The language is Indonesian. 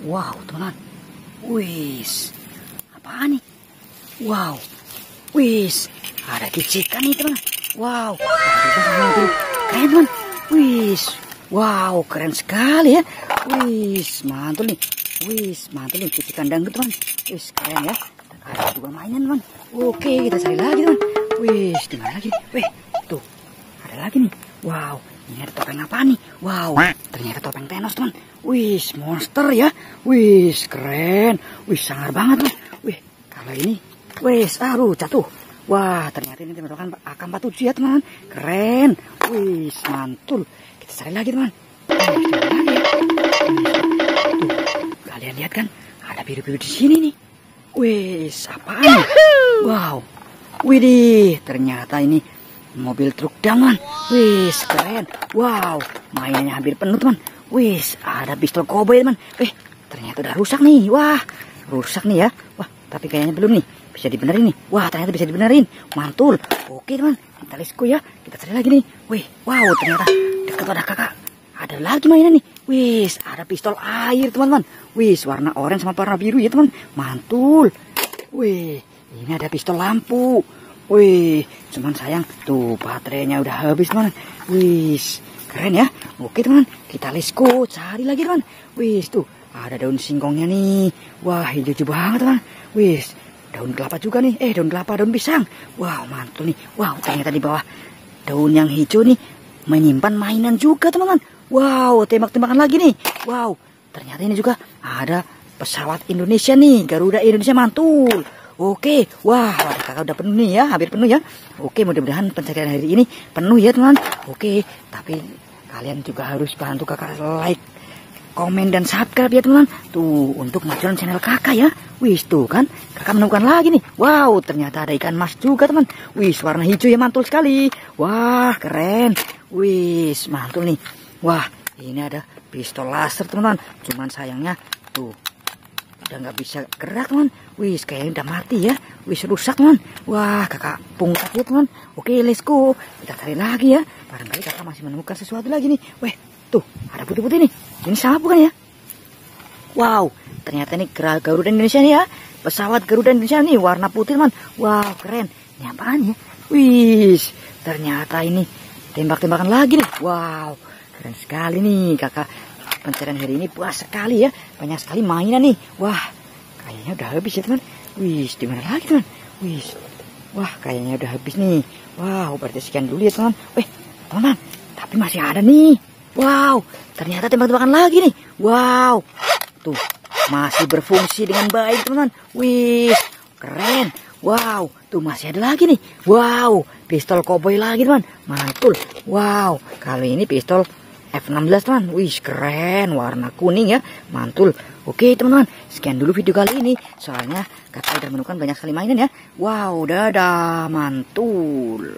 Wow, teman-teman. Wis, apaan nih? Wow, wis, ada kicikan nih teman. Wow, keren teman. Wis, wow, keren sekali ya. Wis, mantul nih. Wis, mantul nih kicikan dangdut teman. Wis, keren ya. Ada juga mainan teman. Oke, kita cari lagi teman. Wis, di mana lagi? Weh, tuh, ada lagi nih. Wow, ini ada topeng apa nih? Wow, ternyata topeng Thanos teman. Wis, monster ya. Wis, keren. Wis, sangar banget teman. Wih, kalau ini, wis, aduh, jatuh. Wah, ternyata ini tembakan AK-47 ya teman. Keren. Wis, mantul. Kita cari lagi teman. Tuh, kalian lihat kan? Ada biru-biru di sini nih. Wis, apaan? Wow. Widih, ternyata ini mobil truk teman. Wis, keren. Wow, mainannya hampir penuh teman. Wis, ada pistol koboi teman. Ternyata udah rusak nih. Wah, rusak nih ya. Wah, tapi kayaknya belum nih. Bisa dibenerin nih. Wah, ternyata bisa dibenerin. Mantul. Oke teman, kita let's go ya. Kita cari lagi nih. Wih, wow, ternyata dekat ada kakak. Ada lagi mainan nih. Wis, ada pistol air teman-teman. Wis, warna oranye sama warna biru ya teman. Mantul. Wih, ini ada pistol lampu. Wih, cuman sayang tuh baterainya udah habis teman. Wis, keren ya. Oke teman, kita let's go cari lagi teman. Wis, tuh ada daun singkongnya nih. Wah, hijau banget teman. Wis, daun kelapa juga nih. Daun kelapa, daun pisang. Wow, mantul nih. Wow, ternyata di bawah daun yang hijau nih menyimpan mainan juga teman-teman. Wow, tembak-tembakan lagi nih. Wow, ternyata ini juga ada pesawat Indonesia nih, Garuda Indonesia, mantul. Oke, wah, kakak udah penuh nih ya, hampir penuh ya. Oke, mudah-mudahan pencarian hari ini penuh ya teman. Oke, tapi kalian juga harus bantu kakak like, komen, dan subscribe ya teman. Tuh, untuk majuan channel kakak ya. Wis, tuh kan, kakak menemukan lagi nih. Wow, ternyata ada ikan mas juga teman. Wis, warna hijau ya, mantul sekali. Wah, keren. Wis, mantul nih. Wah, ini ada pistol laser teman-teman. Cuman sayangnya tuh udah nggak bisa gerak teman. Wis, kayaknya udah mati ya. Wis, rusak teman. Wah, kakak pungkat ya teman. Oke, let's go. Kita cari lagi ya. Barangkali kakak masih menemukan sesuatu lagi nih. Weh, tuh ada putih-putih nih. Ini sama bukan ya? Wow, ternyata ini Garuda Indonesia nih ya. Pesawat Garuda Indonesia nih warna putih teman. Wow, keren. Ini apaan ya? Wis, ternyata ini tembak-tembakan lagi nih. Wow, keren sekali nih kakak. Pencarian hari ini puas sekali ya. Banyak sekali mainan nih. Wah, kayaknya udah habis ya teman. Wis, di mana lagi teman? Wis, wah, kayaknya udah habis nih. Wow, berarti sekian dulu ya teman. Teman, tapi masih ada nih. Wow, ternyata tembak-tembakan lagi nih. Wow, tuh masih berfungsi dengan baik teman. Wis, keren. Wow, tuh masih ada lagi nih. Wow, pistol koboi lagi teman. Mantul. Wow, kali ini pistol F16 teman. Wih, keren, warna kuning ya, mantul. Oke teman-teman, sekian dulu video kali ini. Soalnya kakak udah menemukan banyak sekali mainan ya. Wow, dadah, mantul.